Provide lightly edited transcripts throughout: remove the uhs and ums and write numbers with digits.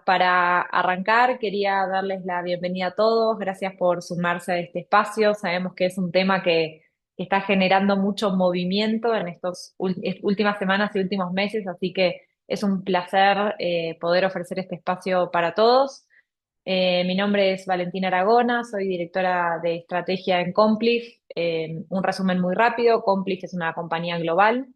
Para arrancar, quería darles la bienvenida a todos. Gracias por sumarse a este espacio. Sabemos que es un tema que está generando mucho movimiento en estas últimas semanas y últimos meses, así que es un placer poder ofrecer este espacio para todos. Mi nombre es Valentina Aragona, soy directora de estrategia en Complif. Un resumen muy rápido: Complif es una compañía global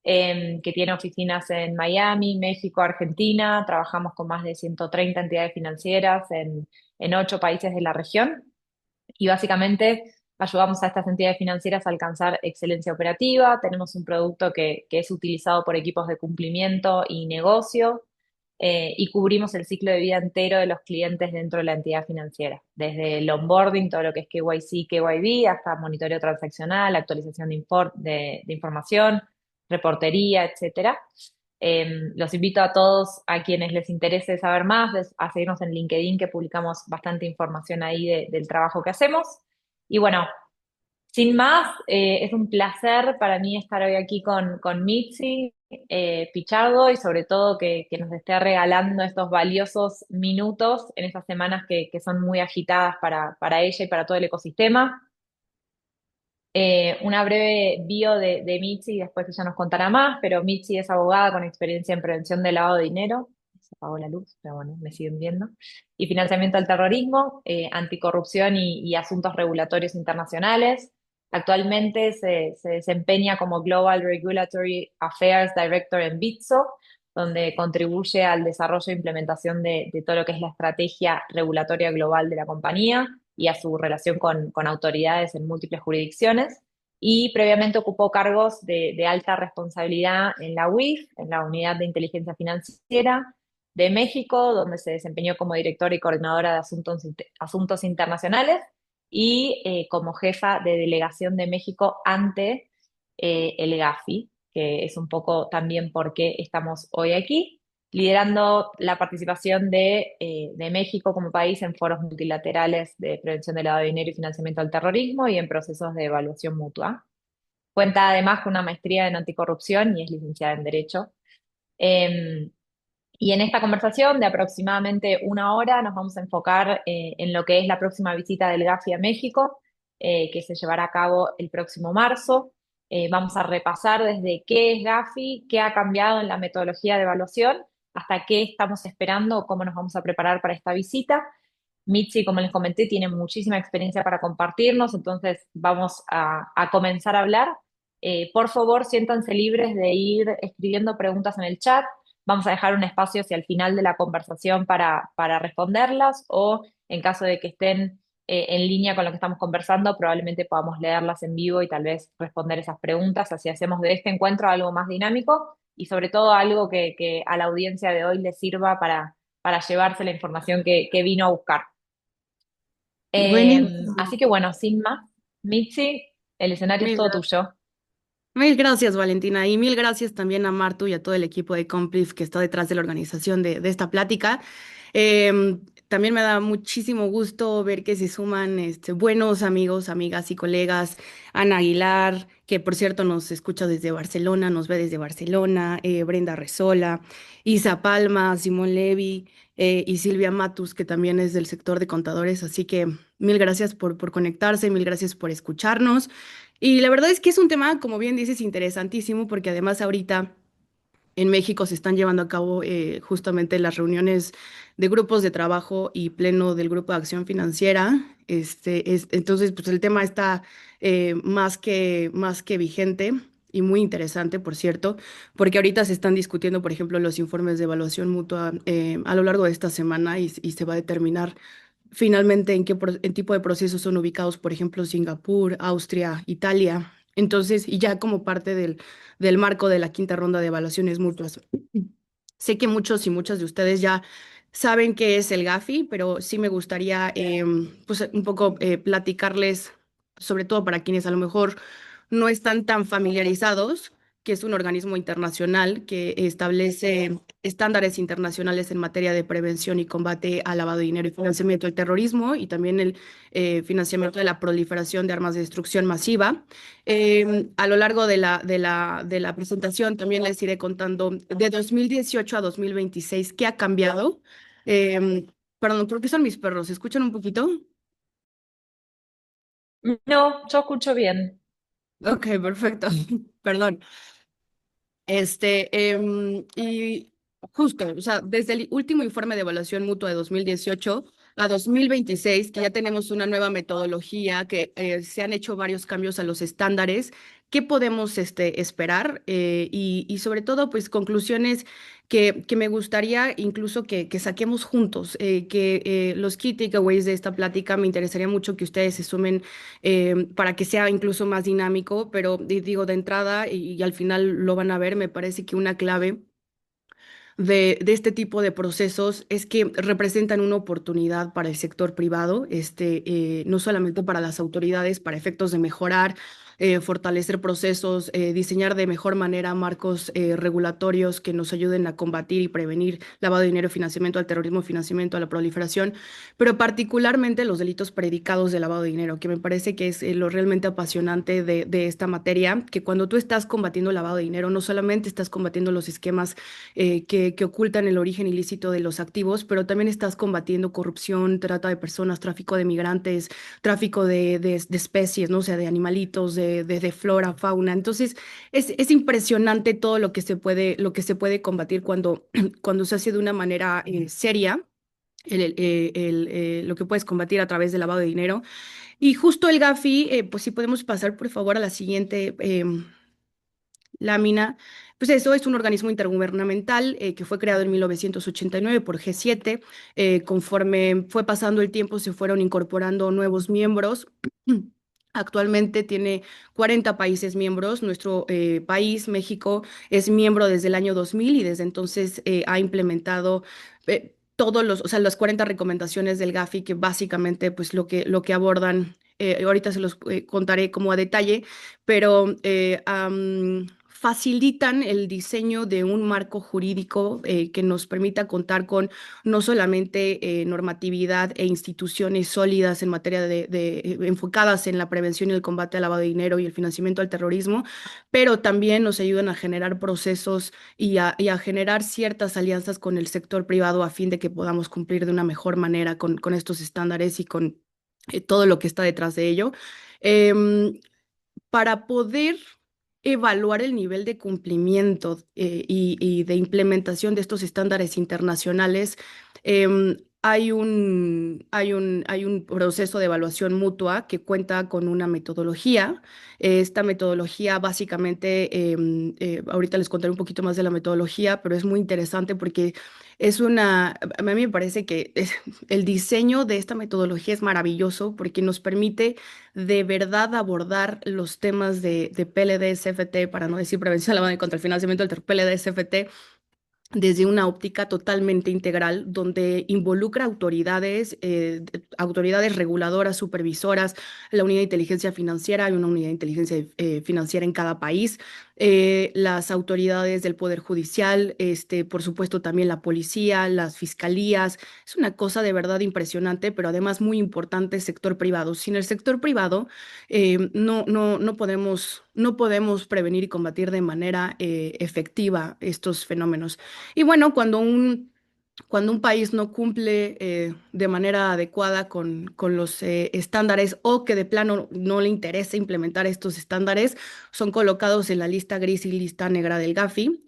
que tiene oficinas en Miami, México, Argentina. Trabajamos con más de 130 entidades financieras en 8 países de la región y básicamente ayudamos a estas entidades financieras a alcanzar excelencia operativa. Tenemos un producto que es utilizado por equipos de cumplimiento y negocio. Y cubrimos el ciclo de vida entero de los clientes dentro de la entidad financiera, desde el onboarding, todo lo que es KYC, KYB, hasta monitoreo transaccional, actualización de información, reportería, etcétera. Los invito a todos, a quienes les interese saber más, a seguirnos en LinkedIn, que publicamos bastante información ahí del trabajo que hacemos. Y bueno, sin más, es un placer para mí estar hoy aquí con Mitzi Pichardo, y sobre todo que nos esté regalando estos valiosos minutos en estas semanas que son muy agitadas para ella y para todo el ecosistema. Una breve bio de Mitzi, y después ella nos contará más, pero Mitzi es abogada con experiencia en prevención de lavado de dinero. Se apagó la luz, pero bueno, me siguen viendo. Y financiamiento al terrorismo, anticorrupción y asuntos regulatorios internacionales. Actualmente se desempeña como Global Regulatory Affairs Director en Bitso, donde contribuye al desarrollo e implementación de todo lo que es la estrategia regulatoria global de la compañía y a su relación con autoridades en múltiples jurisdicciones. Y previamente ocupó cargos de alta responsabilidad en la UIF, en la Unidad de Inteligencia Financiera de México, donde se desempeñó como directora y coordinadora de asuntos internacionales, y como jefa de delegación de México ante el GAFI, que es un poco también por qué estamos hoy aquí, liderando la participación de México como país en foros multilaterales de prevención del lavado de dinero y financiamiento al terrorismo y en procesos de evaluación mutua. Cuenta además con una maestría en anticorrupción y es licenciada en Derecho. Eh, y en esta conversación de aproximadamente una hora nos vamos a enfocar en lo que es la próxima visita del GAFI a México, que se llevará a cabo el próximo marzo. Vamos a repasar desde qué es GAFI, qué ha cambiado en la metodología de evaluación, hasta qué estamos esperando o cómo nos vamos a preparar para esta visita. Mitzi, como les comenté, tiene muchísima experiencia para compartirnos, entonces vamos a comenzar a hablar. Por favor, siéntanse libres de ir escribiendo preguntas en el chat. Vamos a dejar un espacio hacia el final de la conversación para responderlas, o en caso de que estén en línea con lo que estamos conversando, probablemente podamos leerlas en vivo y tal vez responder esas preguntas. Así hacemos de este encuentro algo más dinámico y sobre todo algo que a la audiencia de hoy les sirva para llevarse la información que vino a buscar. Buenísimo. Así que bueno, sin más, Mitzi, el escenario es Mil todo gracias. tuyo. Mil gracias, Valentina. Y mil gracias también a Martu y a todo el equipo de Complif que está detrás de la organización de esta plática. También me da muchísimo gusto ver que se suman buenos amigos, amigas y colegas. Ana Aguilar, que por cierto nos escucha desde Barcelona, nos ve desde Barcelona, Brenda Rezola, Isa Palma, Simón Levy, y Silvia Matus, que también es del sector de contadores. Así que mil gracias por conectarse, mil gracias por escucharnos. Y la verdad es que es un tema, como bien dices, interesantísimo, porque además ahorita en México se están llevando a cabo justamente las reuniones de grupos de trabajo y pleno del Grupo de Acción Financiera. Entonces, pues el tema está más que vigente y muy interesante, por cierto, porque ahorita se están discutiendo, por ejemplo, los informes de evaluación mutua a lo largo de esta semana, y se va a determinar finalmente en en tipo de procesos son ubicados, por ejemplo, Singapur, Austria, Italia. Entonces, y ya como parte del marco de la quinta ronda de evaluaciones mutuas. Sé que muchos y muchas de ustedes ya saben qué es el GAFI, pero sí me gustaría pues un poco platicarles, sobre todo para quienes a lo mejor no están tan familiarizados, que es un organismo internacional que establece estándares internacionales en materia de prevención y combate al lavado de dinero y financiamiento del terrorismo, y también el financiamiento de la proliferación de armas de destrucción masiva. A lo largo de la presentación también les iré contando de 2018 a 2026 qué ha cambiado. Em, Perdón, creo que son mis perros. ¿Se escuchan un poquito? No, yo escucho bien. Ok, perfecto. Perdón. Y justo, o sea, desde el último informe de evaluación mutua de 2018 a 2026, que ya tenemos una nueva metodología, que se han hecho varios cambios a los estándares, ¿qué podemos esperar? Y sobre todo, pues conclusiones que me gustaría incluso que saquemos juntos, que los key takeaways de esta plática me interesaría mucho que ustedes se sumen para que sea incluso más dinámico, pero digo de entrada y al final lo van a ver, me parece que una clave de este tipo de procesos es que representan una oportunidad para el sector privado, no solamente para las autoridades, para efectos de mejorar, fortalecer procesos, diseñar de mejor manera marcos regulatorios que nos ayuden a combatir y prevenir lavado de dinero, financiamiento al terrorismo, financiamiento a la proliferación, pero particularmente los delitos predicados de lavado de dinero, que me parece que es lo realmente apasionante de esta materia, que cuando tú estás combatiendo lavado de dinero, no solamente estás combatiendo los esquemas que ocultan el origen ilícito de los activos, pero también estás combatiendo corrupción, trata de personas, tráfico de migrantes, tráfico de especies, ¿no? O sea, de animalitos, de flora, fauna. Entonces, es impresionante todo lo que se puede combatir cuando, cuando se hace de una manera seria. Lo que puedes combatir a través del lavado de dinero. Y justo el Gafi, pues si podemos pasar por favor a la siguiente lámina, pues eso es un organismo intergubernamental que fue creado en 1989 por G7. Conforme fue pasando el tiempo, se fueron incorporando nuevos miembros. Actualmente tiene 40 países miembros. Nuestro país, México, es miembro desde el año 2000 y desde entonces ha implementado todos o sea, las 40 recomendaciones del Gafi que básicamente pues lo que abordan, ahorita se los contaré como a detalle, pero facilitan el diseño de un marco jurídico que nos permita contar con no solamente normatividad e instituciones sólidas en materia enfocadas en la prevención y el combate al lavado de dinero y el financiamiento al terrorismo, pero también nos ayudan a generar procesos y a generar ciertas alianzas con el sector privado a fin de que podamos cumplir de una mejor manera con estos estándares y con todo lo que está detrás de ello. Em, para poder evaluar el nivel de cumplimiento y de implementación de estos estándares internacionales, hay un proceso de evaluación mutua que cuenta con una metodología. Esta metodología básicamente, ahorita les contaré un poquito más de la metodología, pero es muy interesante porque a mí me parece que el diseño de esta metodología es maravilloso porque nos permite de verdad abordar los temas de PLD-SFT, para no decir prevención de la contra el financiamiento del PLD-SFT, desde una óptica totalmente integral, donde involucra autoridades, autoridades reguladoras, supervisoras, la unidad de inteligencia financiera, hay una unidad de inteligencia financiera en cada país, las autoridades del Poder Judicial, por supuesto también la policía, las fiscalías. Es una cosa de verdad impresionante, pero además muy importante el sector privado. Sin el sector privado, no podemos prevenir y combatir de manera efectiva estos fenómenos. Y bueno, cuando un país no cumple de manera adecuada con los estándares o que de plano no le interesa implementar estos estándares, son colocados en la lista gris y lista negra del Gafi.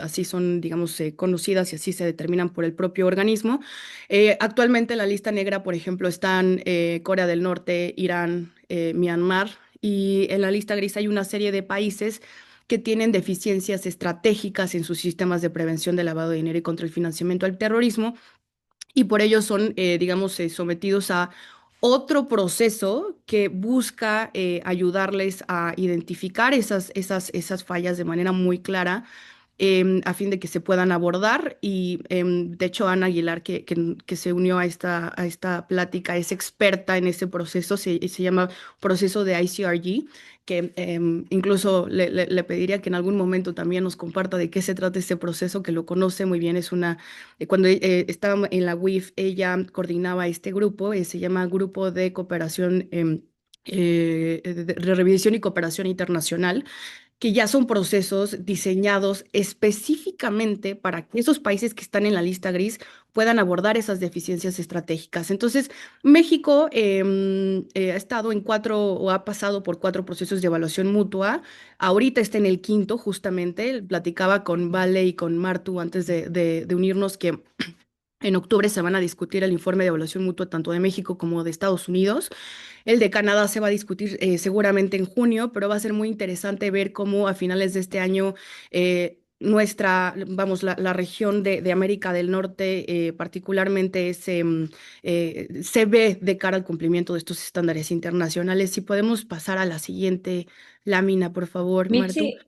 Así son, digamos, conocidas y así se determinan por el propio organismo. Actualmente en la lista negra, por ejemplo, están Corea del Norte, Irán, Myanmar. Y en la lista gris hay una serie de países que tienen deficiencias estratégicas en sus sistemas de prevención de lavado de dinero y contra el financiamiento al terrorismo, y por ello son, digamos, sometidos a otro proceso que busca ayudarles a identificar esas fallas de manera muy clara, a fin de que se puedan abordar. Y de hecho, Ana Aguilar, que se unió a esta plática, es experta en ese proceso, se llama proceso de ICRG, que incluso le pediría que en algún momento también nos comparta de qué se trata este proceso, que lo conoce muy bien. Cuando estaba en la UIF, ella coordinaba este grupo, se llama Grupo de Cooperación. De Revisión y Cooperación Internacional, que ya son procesos diseñados específicamente para que esos países que están en la lista gris puedan abordar esas deficiencias estratégicas. Entonces, México ha estado en cuatro o ha pasado por cuatro procesos de evaluación mutua. Ahorita está en el quinto, justamente. Platicaba con Vale y con Martu antes de unirnos que en octubre se van a discutir el informe de evaluación mutua tanto de México como de Estados Unidos. El de Canadá se va a discutir seguramente en junio, pero va a ser muy interesante ver cómo a finales de este año vamos, la región de América del Norte particularmente se ve de cara al cumplimiento de estos estándares internacionales. Si podemos pasar a la siguiente lámina, por favor, Martu. Michi,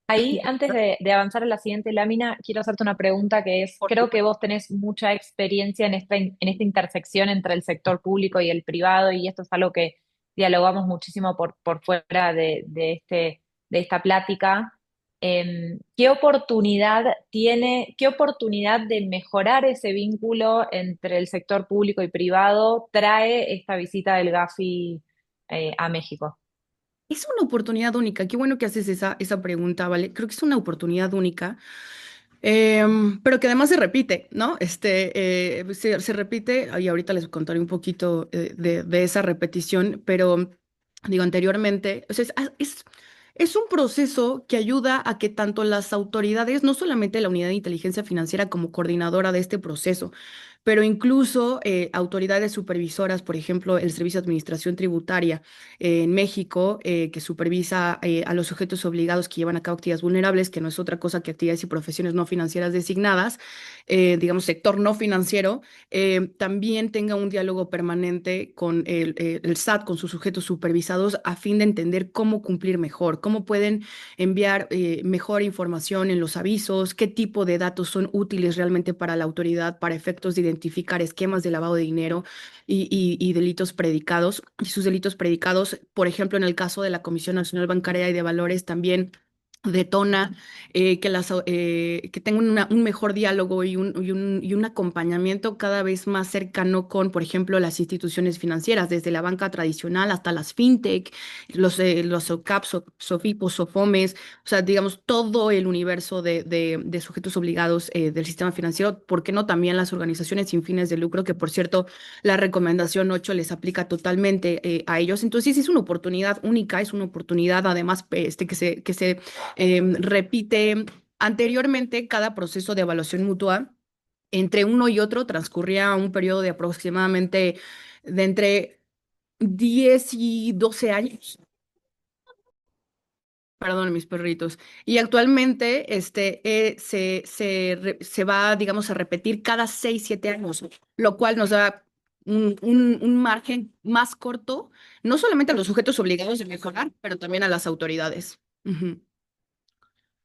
ahí, antes de avanzar a la siguiente lámina, quiero hacerte una pregunta que es, Por creo que supuesto. vos tenés mucha experiencia en esta intersección entre el sector público y el privado, y esto es algo que dialogamos muchísimo por fuera de esta plática. ¿Qué oportunidad de mejorar ese vínculo entre el sector público y privado trae esta visita del Gafi, a México? Es una oportunidad única. Qué bueno que haces esa pregunta, ¿vale? Creo que es una oportunidad única. Pero que además se repite, ¿no? Se repite, y ahorita les contaré un poquito de esa repetición, pero digo anteriormente, o sea, es un proceso que ayuda a que tanto las autoridades, no solamente la Unidad de Inteligencia Financiera como coordinadora de este proceso, pero incluso autoridades supervisoras, por ejemplo, el Servicio de Administración Tributaria en México, que supervisa a los sujetos obligados que llevan a cabo actividades vulnerables, que no es otra cosa que actividades y profesiones no financieras designadas, digamos, sector no financiero, también tenga un diálogo permanente con el SAT, con sus sujetos supervisados, a fin de entender cómo cumplir mejor, cómo pueden enviar mejor información en los avisos, qué tipo de datos son útiles realmente para la autoridad para efectos de identificar esquemas de lavado de dinero y delitos predicados. Y sus delitos predicados, por ejemplo, en el caso de la Comisión Nacional Bancaria y de Valores, también detona que tengan un mejor diálogo y un acompañamiento cada vez más cercano con, por ejemplo, las instituciones financieras, desde la banca tradicional hasta las fintech, los SOCAP, SOFIPOS, SOFOMES, o sea, digamos, todo el universo de sujetos obligados del sistema financiero, ¿por qué no también las organizaciones sin fines de lucro, que por cierto, la recomendación 8 les aplica totalmente a ellos? Entonces, sí, es una oportunidad única, es una oportunidad además que se repite anteriormente. Cada proceso de evaluación mutua entre uno y otro transcurría un periodo de aproximadamente de entre 10 y 12 años. Perdón, mis perritos. Y actualmente se va, digamos, a repetir cada 6 7 años, lo cual nos da un margen más corto, no solamente a los sujetos obligados de mejorar, pero también a las autoridades. Ujú.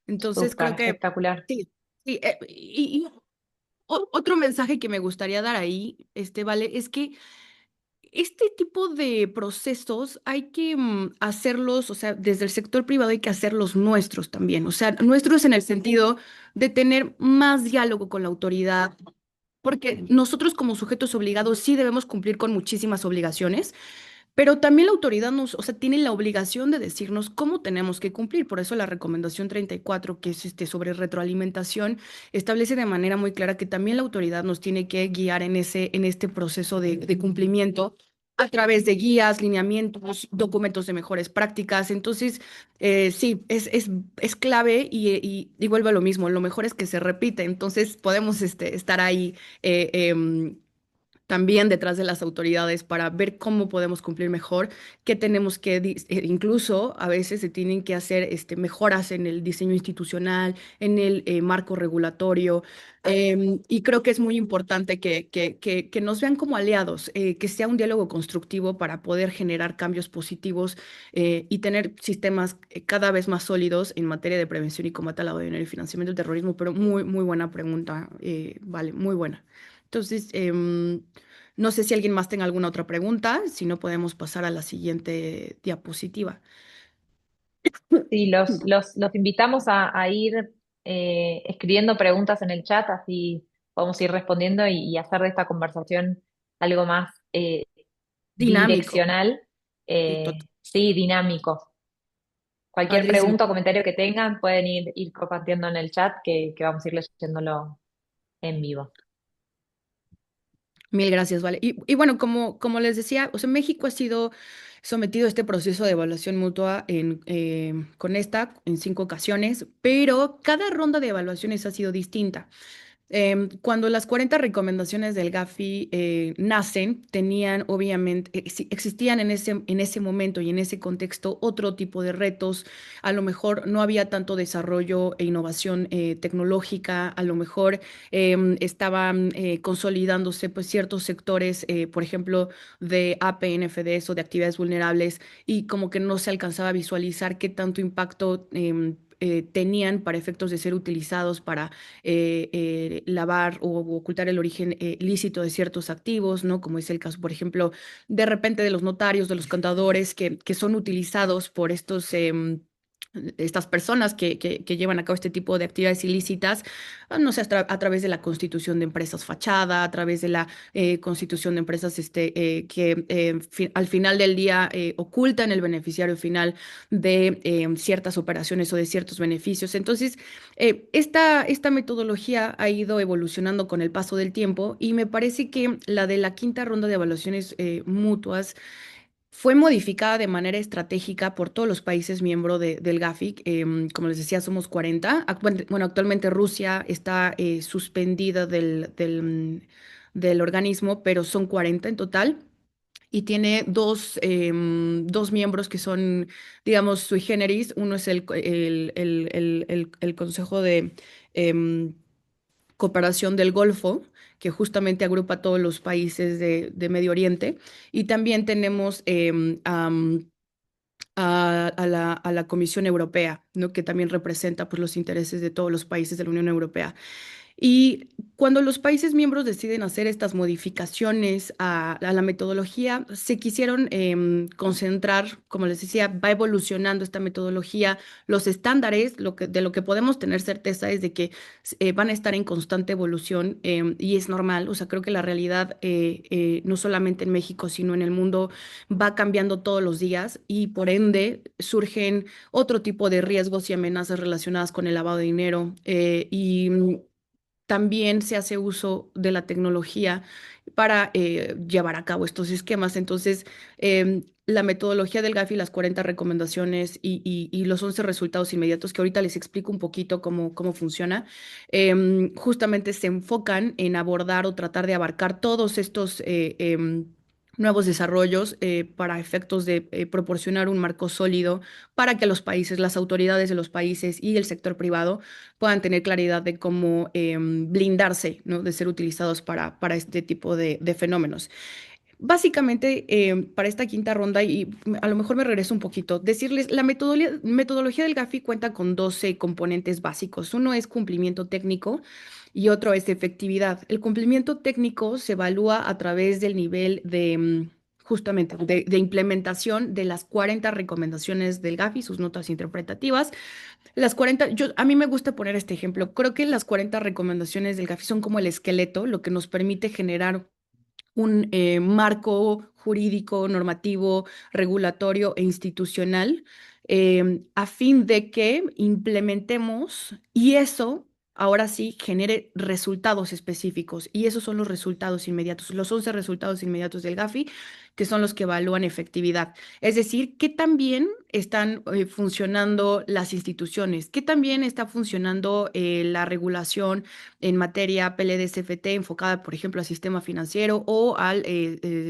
Entonces, Súper, creo que espectacular. sí, sí. Y otro mensaje que me gustaría dar ahí, Vale, es que este tipo de procesos hay que hacerlos, o sea, desde el sector privado hay que hacerlos nuestros también, o sea, nuestros en el sentido de tener más diálogo con la autoridad, porque nosotros como sujetos obligados sí debemos cumplir con muchísimas obligaciones, pero también la autoridad o sea, tiene la obligación de decirnos cómo tenemos que cumplir. Por eso la recomendación 34, que es sobre retroalimentación, establece de manera muy clara que también la autoridad nos tiene que guiar en este proceso de cumplimiento a través de guías, lineamientos, documentos de mejores prácticas. Entonces, sí, es clave y vuelve a lo mismo. Lo mejor es que se repite. Entonces, podemos estar ahí. También detrás de las autoridades para ver cómo podemos cumplir mejor, qué tenemos que, incluso a veces se tienen que hacer mejoras en el diseño institucional, en el marco regulatorio, y creo que es muy importante que nos vean como aliados, que sea un diálogo constructivo para poder generar cambios positivos y tener sistemas cada vez más sólidos en materia de prevención y combate al lavado de dinero y financiamiento del terrorismo, pero muy, muy buena pregunta, vale, muy buena. Entonces, no sé si alguien más tenga alguna otra pregunta, si no podemos pasar a la siguiente diapositiva. Sí, los invitamos a ir escribiendo preguntas en el chat, así podemos ir respondiendo y hacer de esta conversación algo más Dinámico. bidireccional, Sí, sí, dinámico. Cualquier Padrísimo. pregunta o comentario que tengan pueden ir compartiendo en el chat que vamos a ir leyéndolo en vivo. Mil gracias, Vale. Y bueno, como les decía, o sea, México ha sido sometido a este proceso de evaluación mutua con esta en 5 ocasiones, pero cada ronda de evaluaciones ha sido distinta. Cuando las 40 recomendaciones del Gafi nacen, tenían obviamente, existían en ese momento y en ese contexto otro tipo de retos. A lo mejor no había tanto desarrollo e innovación tecnológica, a lo mejor estaban consolidándose pues, ciertos sectores, por ejemplo, de APNFDs o de actividades vulnerables, y como que no se alcanzaba a visualizar qué tanto impacto tenían para efectos de ser utilizados para lavar o ocultar el origen lícito de ciertos activos, ¿no? Como es el caso, por ejemplo, de repente de los notarios, de los contadores que son utilizados por estas personas que llevan a cabo este tipo de actividades ilícitas, no sé, a través de la constitución de empresas fachada, a través de la constitución de empresas que al final del día ocultan el beneficiario final de ciertas operaciones o de ciertos beneficios. Entonces, esta metodología ha ido evolucionando con el paso del tiempo y me parece que la de la quinta ronda de evaluaciones mutuas fue modificada de manera estratégica por todos los países miembros del GAFIC. Como les decía, somos 40. Bueno, actualmente Rusia está suspendida del organismo, pero son 40 en total. Y tiene dos miembros que son, digamos, sui generis. Uno es el Consejo de em, Cooperación del Golfo, que justamente agrupa a todos los países de Medio Oriente. Y también tenemos a la Comisión Europea, ¿no? Que también representa pues, los intereses de todos los países de la Unión Europea. Y cuando los países miembros deciden hacer estas modificaciones a la metodología, se quisieron concentrar, como les decía, va evolucionando esta metodología, los estándares, de lo que podemos tener certeza es de que van a estar en constante evolución y es normal. O sea, creo que la realidad, no solamente en México, sino en el mundo, va cambiando todos los días y por ende surgen otro tipo de riesgos y amenazas relacionadas con el lavado de dinero. También se hace uso de la tecnología para llevar a cabo estos esquemas. Entonces, la metodología del GAFI, las 40 recomendaciones y los 11 resultados inmediatos, que ahorita les explico un poquito cómo funciona, justamente se enfocan en abordar o tratar de abarcar todos estos nuevos desarrollos para efectos de proporcionar un marco sólido para que los países, las autoridades de los países y el sector privado puedan tener claridad de cómo blindarse, ¿no? De ser utilizados para este tipo de fenómenos. Básicamente, para esta quinta ronda, y a lo mejor me regreso un poquito, decirles, la metodología del GAFI cuenta con 12 componentes básicos. Uno es cumplimiento técnico y otro es efectividad. El cumplimiento técnico se evalúa a través del nivel justamente de implementación de las 40 recomendaciones del GAFI, sus notas interpretativas. A mí me gusta poner este ejemplo. Creo que las 40 recomendaciones del GAFI son como el esqueleto, lo que nos permite generar un marco jurídico, normativo, regulatorio e institucional a fin de que implementemos y eso ahora sí genere resultados específicos. Y esos son los resultados inmediatos, los 11 resultados inmediatos del GAFI, que son los que evalúan efectividad. Es decir, qué tan bien están funcionando las instituciones, qué tan bien está funcionando la regulación en materia PLD-CFT enfocada, por ejemplo, al sistema financiero o al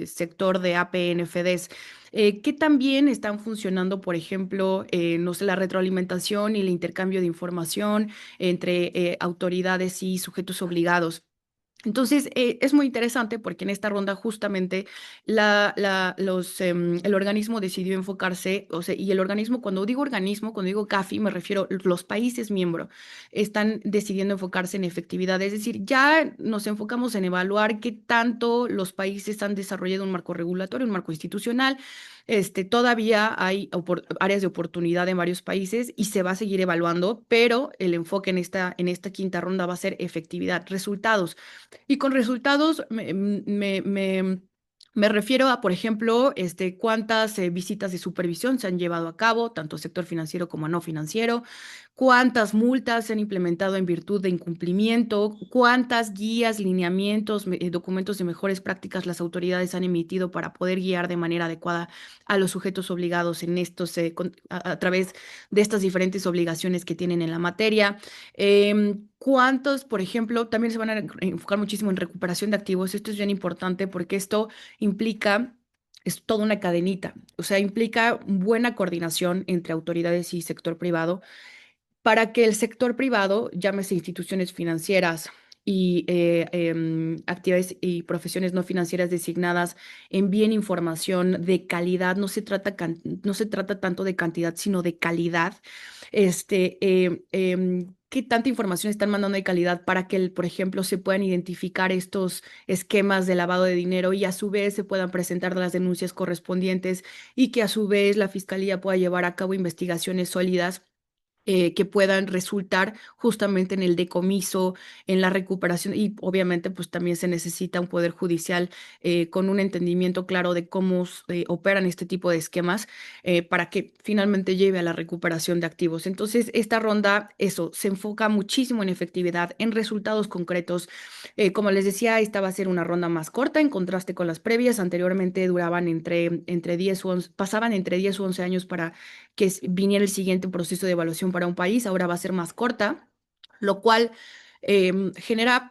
sector de APNFDs. ¿Qué también están funcionando, por ejemplo, no sé, la retroalimentación y el intercambio de información entre autoridades y sujetos obligados? Entonces, es muy interesante porque en esta ronda justamente el organismo decidió enfocarse, o sea, y el organismo, cuando digo CAFI, me refiero a los países miembros, están decidiendo enfocarse en efectividad, es decir, ya nos enfocamos en evaluar qué tanto los países han desarrollado un marco regulatorio, un marco institucional. Todavía hay áreas de oportunidad en varios países y se va a seguir evaluando, pero el enfoque en esta quinta ronda va a ser efectividad, resultados. Y con resultados Me refiero a, por ejemplo, cuántas visitas de supervisión se han llevado a cabo, tanto sector financiero como no financiero, cuántas multas se han implementado en virtud de incumplimiento, cuántas guías, lineamientos, documentos de mejores prácticas las autoridades han emitido para poder guiar de manera adecuada a los sujetos obligados en estos, a través de estas diferentes obligaciones que tienen en la materia. ¿Cuántos, por ejemplo, también se van a enfocar muchísimo en recuperación de activos? Esto es bien importante porque esto implica, es toda una cadenita, o sea, implica buena coordinación entre autoridades y sector privado para que el sector privado, llámese instituciones financieras y actividades y profesiones no financieras designadas, envíen información de calidad. No se trata tanto de cantidad, sino de calidad. ¿Qué tanta información están mandando de calidad para que, por ejemplo, se puedan identificar estos esquemas de lavado de dinero y a su vez se puedan presentar las denuncias correspondientes y que a su vez la fiscalía pueda llevar a cabo investigaciones sólidas que puedan resultar justamente en el decomiso, en la recuperación y obviamente pues también se necesita un poder judicial con un entendimiento claro de cómo operan este tipo de esquemas para que finalmente lleve a la recuperación de activos. Entonces, esta ronda, eso, se enfoca muchísimo en efectividad, en resultados concretos. Como les decía, esta va a ser una ronda más corta en contraste con las previas. Anteriormente duraban entre 10 o 11, pasaban entre 10 o 11 años para que viniera el siguiente proceso de evaluación para un país, ahora va a ser más corta, lo cual genera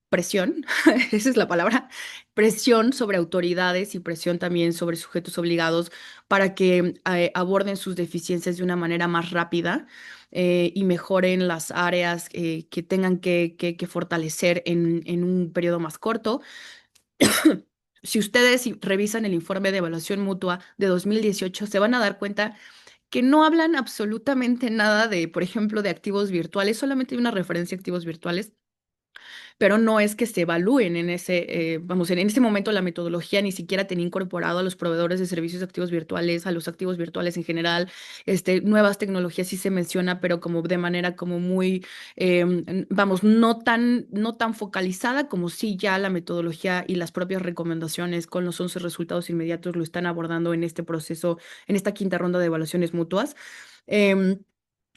presión, esa es la palabra, presión sobre autoridades y presión también sobre sujetos obligados para que aborden sus deficiencias de una manera más rápida y mejoren las áreas que tengan que fortalecer en un periodo más corto. Si ustedes revisan el informe de evaluación mutua de 2018, se van a dar cuenta que no hablan absolutamente nada de, por ejemplo, de activos virtuales, solamente hay una referencia a activos virtuales, pero no es que se evalúen en vamos, en ese momento la metodología ni siquiera tenía incorporado a los proveedores de servicios de activos virtuales, a los activos virtuales en general, nuevas tecnologías sí se menciona, pero como de manera como muy, vamos, no tan focalizada como sí ya la metodología y las propias recomendaciones con los 11 resultados inmediatos lo están abordando en este proceso, en esta quinta ronda de evaluaciones mutuas. Em,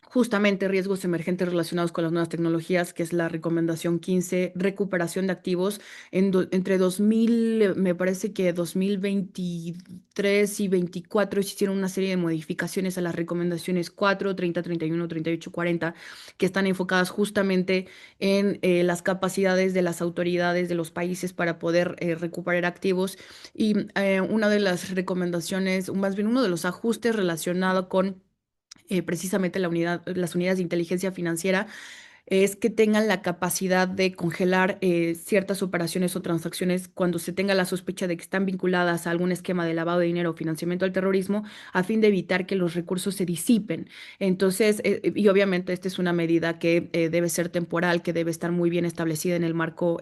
Justamente riesgos emergentes relacionados con las nuevas tecnologías, que es la recomendación 15, recuperación de activos. Entre 2000, me parece que 2023 y 24 se hicieron una serie de modificaciones a las recomendaciones 4, 30, 31, 38, 40, que están enfocadas justamente en las capacidades de las autoridades de los países para poder recuperar activos. Y una de las recomendaciones, más bien uno de los ajustes relacionado con precisamente las unidades de inteligencia financiera, es que tengan la capacidad de congelar ciertas operaciones o transacciones cuando se tenga la sospecha de que están vinculadas a algún esquema de lavado de dinero o financiamiento al terrorismo, a fin de evitar que los recursos se disipen. Entonces, y obviamente esta es una medida que debe ser temporal, que debe estar muy bien establecida en el marco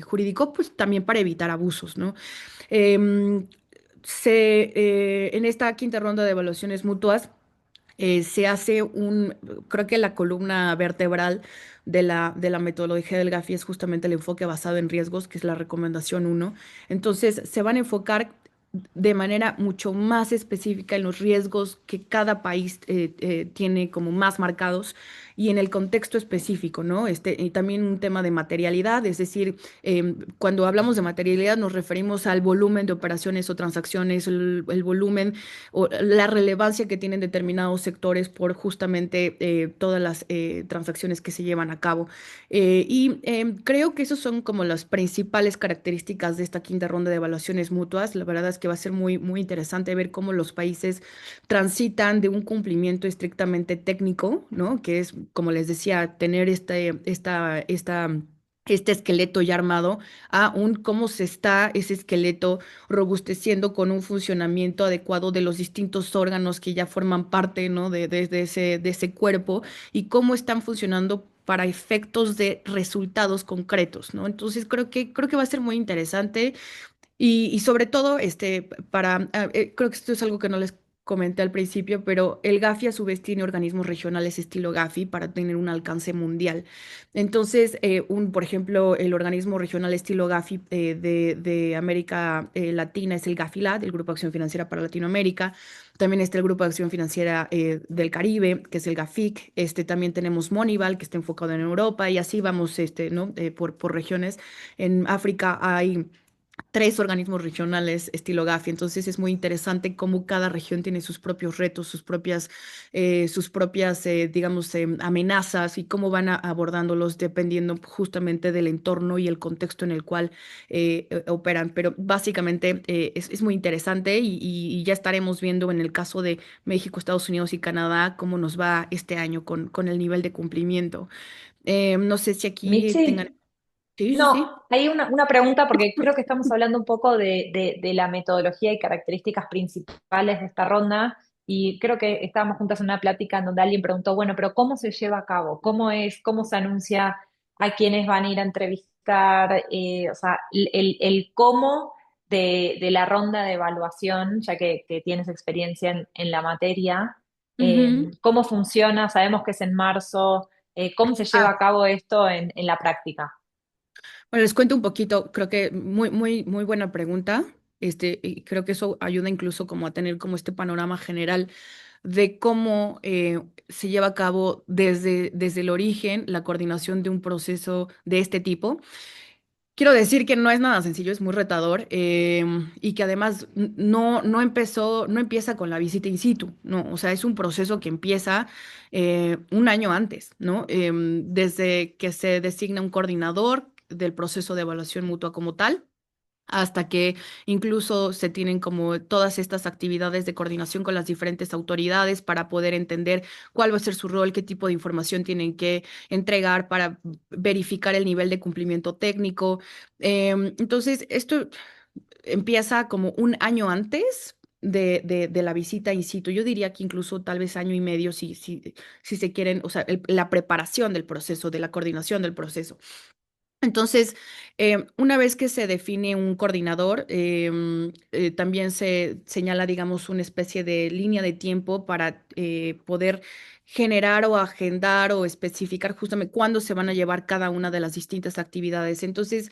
jurídico, pues también para evitar abusos, ¿no? Em, en esta quinta ronda de evaluaciones mutuas, se hace creo que la columna vertebral de la metodología del GAFI es justamente el enfoque basado en riesgos, que es la recomendación uno. Entonces, se van a enfocar de manera mucho más específica en los riesgos que cada país tiene como más marcados y en el contexto específico, ¿no? Y también un tema de materialidad, es decir, cuando hablamos de materialidad nos referimos al volumen de operaciones o transacciones, el volumen o la relevancia que tienen determinados sectores por justamente todas las transacciones que se llevan a cabo. Creo que esas son como las principales características de esta quinta ronda de evaluaciones mutuas. La verdad es que va a ser muy, muy interesante ver cómo los países transitan de un cumplimiento estrictamente técnico, ¿no? Que es, como les decía, tener este esqueleto ya armado, a un cómo se está ese esqueleto robusteciendo con un funcionamiento adecuado de los distintos órganos que ya forman parte, ¿no? De ese cuerpo y cómo están funcionando para efectos de resultados concretos, ¿no? Entonces creo que va a ser muy interesante y sobre todo, creo que esto es algo que no les comenté al principio, pero el Gafi a su vez tiene organismos regionales estilo Gafi para tener un alcance mundial. Entonces, por ejemplo, el organismo regional estilo Gafi de América Latina es el GAFILAT, el Grupo de Acción Financiera para Latinoamérica. También está el Grupo de Acción Financiera del Caribe, que es el GAFIC. También tenemos Monival, que está enfocado en Europa, y así vamos, ¿no? Por regiones. En África hay tres organismos regionales estilo Gafi. Entonces es muy interesante cómo cada región tiene sus propios retos, sus propias, digamos, amenazas y cómo van abordándolos dependiendo justamente del entorno y el contexto en el cual operan. Pero básicamente es muy interesante y ya estaremos viendo en el caso de México, Estados Unidos y Canadá cómo nos va este año con el nivel de cumplimiento. No sé si aquí tengan... Mitzi, Sí, sí, no, sí. hay una pregunta porque creo que estamos hablando un poco de la metodología y características principales de esta ronda y creo que estábamos juntas en una plática en donde alguien preguntó, bueno, pero ¿cómo se lleva a cabo? ¿Cómo es? ¿Cómo se anuncia a quienes van a ir a entrevistar? O sea, el cómo de la ronda de evaluación, ya que tienes experiencia en la materia, Ujú. ¿cómo funciona? Sabemos que es en marzo. ¿Cómo se lleva Ah, a cabo esto en la práctica? bueno, les cuento un poquito, creo que muy, muy, muy buena pregunta. Y creo que eso ayuda incluso como a tener como este panorama general de cómo se lleva a cabo desde el origen la coordinación de un proceso de este tipo. Quiero decir que no es nada sencillo, es muy retador y que además no empieza con la visita in situ, no, o sea, es un proceso que empieza un año antes, ¿no? Desde que se designa un coordinador del proceso de evaluación mutua como tal hasta que incluso se tienen como todas estas actividades de coordinación con las diferentes autoridades para poder entender cuál va a ser su rol, qué tipo de información tienen que entregar para verificar el nivel de cumplimiento técnico. Entonces, esto empieza como un año antes. De la visita in situ, yo diría que incluso tal vez año y medio si se quieren, o sea, la preparación del proceso, de la coordinación del proceso. Entonces, una vez que se define un coordinador, también se señala, digamos, una especie de línea de tiempo para poder generar o agendar o especificar justamente cuándo se van a llevar cada una de las distintas actividades. Entonces,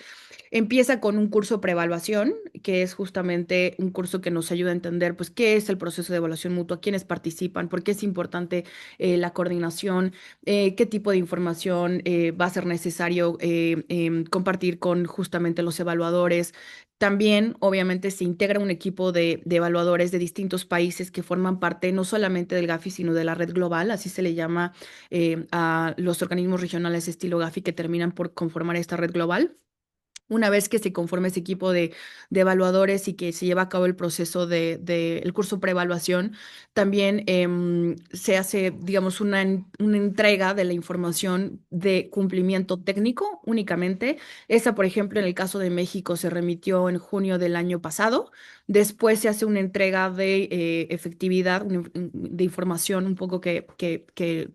empieza con un curso preevaluación, que es justamente un curso que nos ayuda a entender, pues, qué es el proceso de evaluación mutua, quiénes participan, por qué es importante la coordinación, qué tipo de información va a ser necesario compartir con justamente los evaluadores. También, obviamente, se integra un equipo de evaluadores de distintos países que forman parte no solamente del GAFI, sino de la red global, así se le llama a los organismos regionales estilo GAFI que terminan por conformar esta red global. Una vez que se conforme ese equipo de evaluadores y que se lleva a cabo el proceso el curso preevaluación, también se hace, digamos, una entrega de la información de cumplimiento técnico únicamente. Esa, por ejemplo, en el caso de México se remitió en junio del año pasado. Después se hace una entrega de efectividad, de información un poco que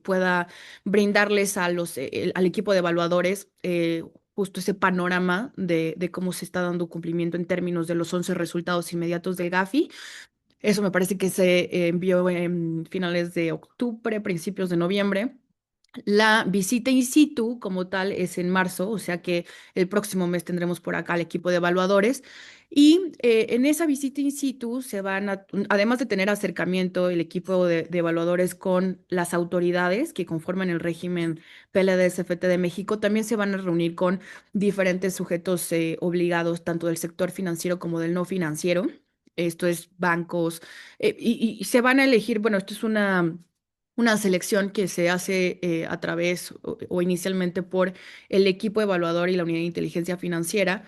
pueda brindarles al equipo de evaluadores. Justo ese panorama de cómo se está dando cumplimiento en términos de los 11 resultados inmediatos del GAFI. Eso me parece que se envió en finales de octubre, principios de noviembre. La visita in situ como tal es en marzo, o sea que el próximo mes tendremos por acá al equipo de evaluadores. Y en esa visita in situ se van a, además de tener acercamiento el equipo de evaluadores con las autoridades que conforman el régimen PLD-SFT de México, también se van a reunir con diferentes sujetos obligados, tanto del sector financiero como del no financiero. Esto es bancos, y se van a elegir, bueno, esto es una selección que se hace a través o inicialmente por el equipo evaluador y la unidad de inteligencia financiera.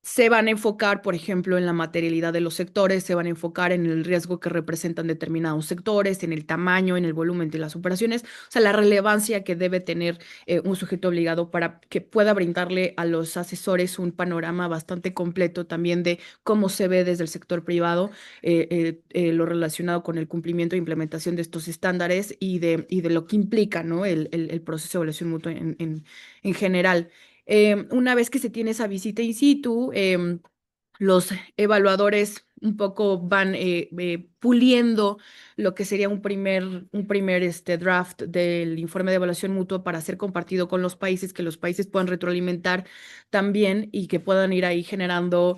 Se van a enfocar, por ejemplo, en la materialidad de los sectores, se van a enfocar en el riesgo que representan determinados sectores, en el tamaño, en el volumen de las operaciones, o sea, la relevancia que debe tener un sujeto obligado para que pueda brindarle a los asesores un panorama bastante completo también de cómo se ve desde el sector privado lo relacionado con el cumplimiento e implementación de estos estándares y de lo que implica, ¿no? El proceso de evaluación mutua en general. Una vez que se tiene esa visita in situ, los evaluadores un poco van puliendo lo que sería un primer draft del informe de evaluación mutua para ser compartido con los países, que los países puedan retroalimentar también y que puedan ir ahí generando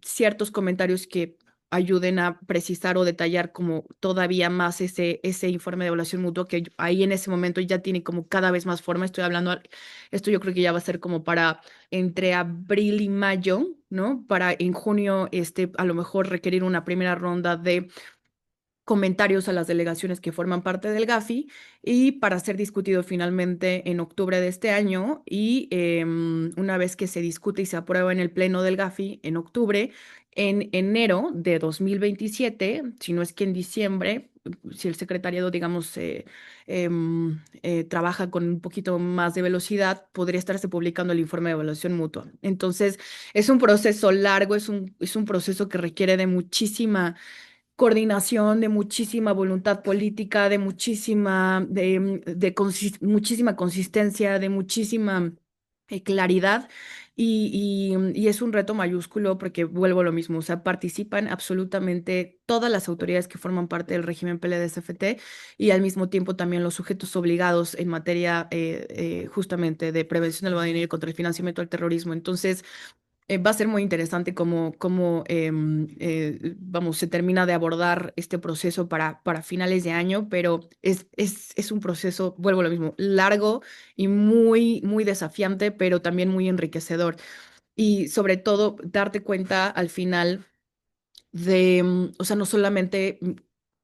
ciertos comentarios que ayuden a precisar o detallar como todavía más ese informe de evaluación mutua que ahí en ese momento ya tiene como cada vez más forma. Estoy hablando, esto yo creo que ya va a ser como para entre abril y mayo, ¿no? Para en junio, a lo mejor requerir una primera ronda de comentarios a las delegaciones que forman parte del GAFI y para ser discutido finalmente en octubre de este año y una vez que se discute y se aprueba en el pleno del GAFI en octubre, en enero de 2027, si no es que en diciembre, si el secretariado, digamos, trabaja con un poquito más de velocidad, podría estarse publicando el informe de evaluación mutua. Entonces, es un proceso largo, es un proceso que requiere de muchísima coordinación, de muchísima voluntad política, muchísima consistencia, de muchísima claridad. Y es un reto mayúsculo porque vuelvo a lo mismo, o sea, participan absolutamente todas las autoridades que forman parte del régimen PLD-SFT y al mismo tiempo también los sujetos obligados en materia justamente de prevención del lavado de dinero y contra el financiamiento del terrorismo. Entonces, va a ser muy interesante vamos, se termina de abordar este proceso para finales de año, pero es un proceso, vuelvo a lo mismo, largo y muy, muy desafiante, pero también muy enriquecedor. Y sobre todo, darte cuenta al final o sea, no solamente,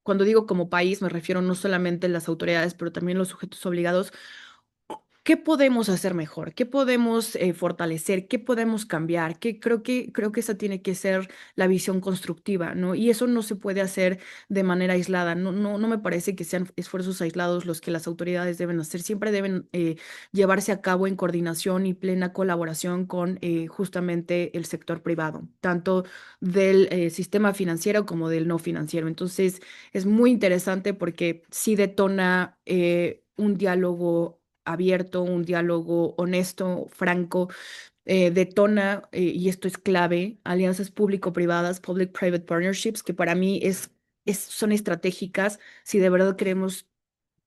cuando digo como país, me refiero no solamente a las autoridades, pero también los sujetos obligados. ¿Qué podemos hacer mejor? ¿Qué podemos fortalecer? ¿Qué podemos cambiar? Creo que esa tiene que ser la visión constructiva, ¿no? Y eso no se puede hacer de manera aislada. No, no, no me parece que sean esfuerzos aislados los que las autoridades deben hacer. Siempre deben llevarse a cabo en coordinación y plena colaboración con justamente el sector privado, tanto del sistema financiero como del no financiero. Entonces, es muy interesante porque sí detona un diálogo abierto, un diálogo honesto, franco, detona, y esto es clave, alianzas público-privadas, public-private partnerships, que para mí son estratégicas si de verdad queremos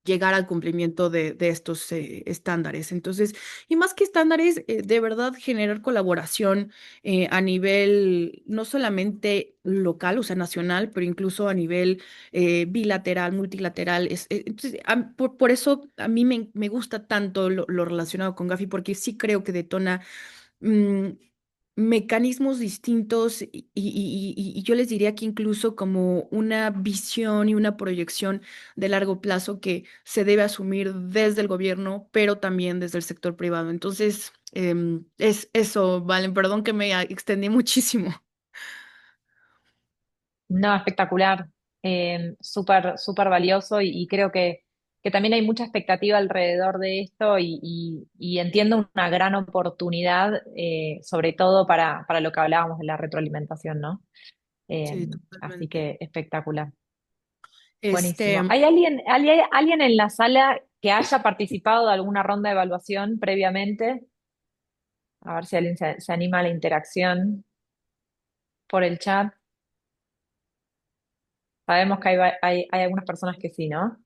llegar al cumplimiento de estos estándares. Entonces, y más que estándares, de verdad generar colaboración a nivel no solamente local, o sea, nacional, pero incluso a nivel bilateral, multilateral. Entonces, por eso a mí me gusta tanto lo relacionado con Gafi, porque sí creo que detona mm, mecanismos distintos y yo les diría que incluso como una visión y una proyección de largo plazo que se debe asumir desde el gobierno, pero también desde el sector privado. Entonces, es eso, Valen, perdón que me extendí muchísimo. No, espectacular, súper, súper valioso y creo que también hay mucha expectativa alrededor de esto y entiendo una gran oportunidad, sobre todo para lo que hablábamos de la retroalimentación, ¿no? Eh, Sí, Así totalmente. que espectacular, Este, buenísimo. ¿Hay alguien en la sala que haya participado de alguna ronda de evaluación previamente? A ver si alguien se anima a la interacción por el chat. Sabemos que hay algunas personas que sí, ¿no?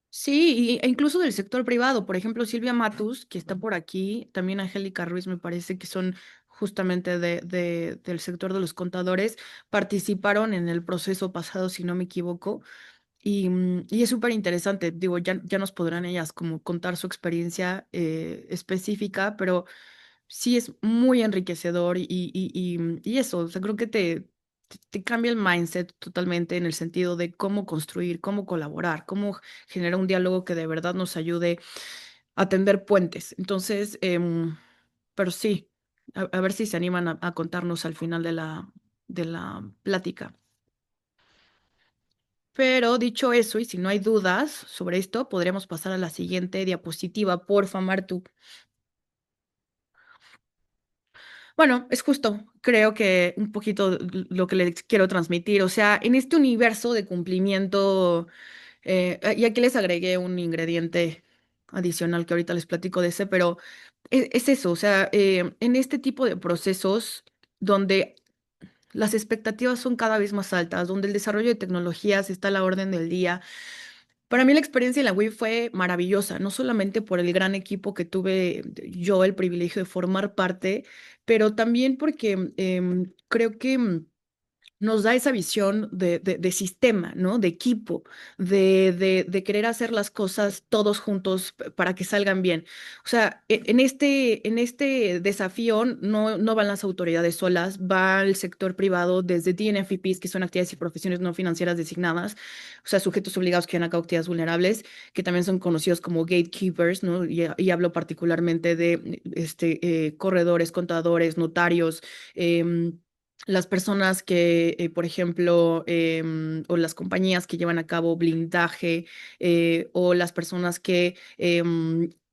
sí, e incluso del sector privado, por ejemplo, Silvia Matus, que está por aquí, también Angélica Ruiz, me parece que son justamente del sector de los contadores, participaron en el proceso pasado, si no me equivoco, y es súper interesante, digo, ya nos podrán ellas como contar su experiencia específica, pero sí es muy enriquecedor y eso, o sea, creo que te cambia el mindset totalmente en el sentido de cómo construir, cómo colaborar, cómo generar un diálogo que de verdad nos ayude a tender puentes. Entonces, pero sí, a ver si se animan a contarnos al final de la plática. Pero dicho eso, y si no hay dudas sobre esto, podríamos pasar a la siguiente diapositiva, porfa, Martu. Bueno, es justo, creo que un poquito lo que les quiero transmitir, o sea, en este universo de cumplimiento, y aquí les agregué un ingrediente adicional que ahorita les platico de ese, pero es eso, o sea, en este tipo de procesos donde las expectativas son cada vez más altas, donde el desarrollo de tecnologías está a la orden del día. Para mí la experiencia en la WIB fue maravillosa, no solamente por el gran equipo que tuve yo el privilegio de formar parte, pero también porque creo que nos da esa visión de sistema, ¿no? De equipo, de querer hacer las cosas todos juntos para que salgan bien. O sea, en este desafío no van las autoridades solas, va el sector privado desde DNFPs, que son actividades y profesiones no financieras designadas, o sea, sujetos obligados que llevan a cabo actividades vulnerables, que también son conocidos como gatekeepers, ¿no? Y hablo particularmente de corredores, contadores, notarios, las personas que, por ejemplo, o las compañías que llevan a cabo blindaje, o las personas que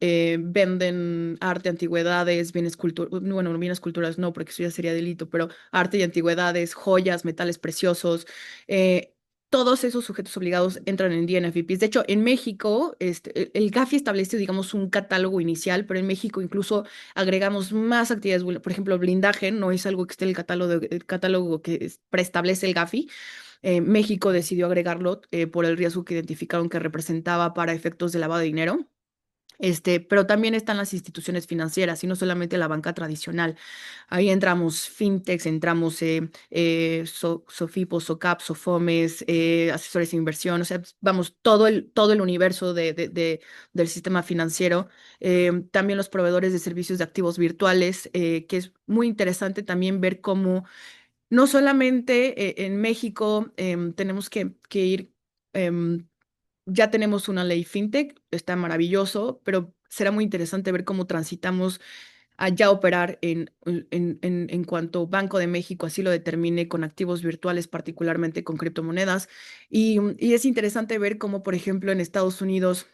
venden arte, antigüedades, bienes culturales, bueno, bienes culturales no, porque eso ya sería delito, pero arte y antigüedades, joyas, metales preciosos. Todos esos sujetos obligados entran en DNFPs. De hecho, en México, el GAFI establece, digamos, un catálogo inicial, pero en México incluso agregamos más actividades, por ejemplo, blindaje, no es algo que esté en el catálogo que preestablece el GAFI. México decidió agregarlo por el riesgo que identificaron que representaba para efectos de lavado de dinero. Pero también están las instituciones financieras y no solamente la banca tradicional. Ahí entramos fintechs, entramos Sofipos, Socaps, Sofomes, asesores de inversión, o sea, vamos, todo el universo del sistema financiero. También los proveedores de servicios de activos virtuales, que es muy interesante también ver cómo no solamente en México tenemos que ir... ya tenemos una ley fintech, está maravilloso, pero será muy interesante ver cómo transitamos a ya operar en cuanto Banco de México así lo determine con activos virtuales, particularmente con criptomonedas. Y es interesante ver cómo, por ejemplo, en Estados Unidos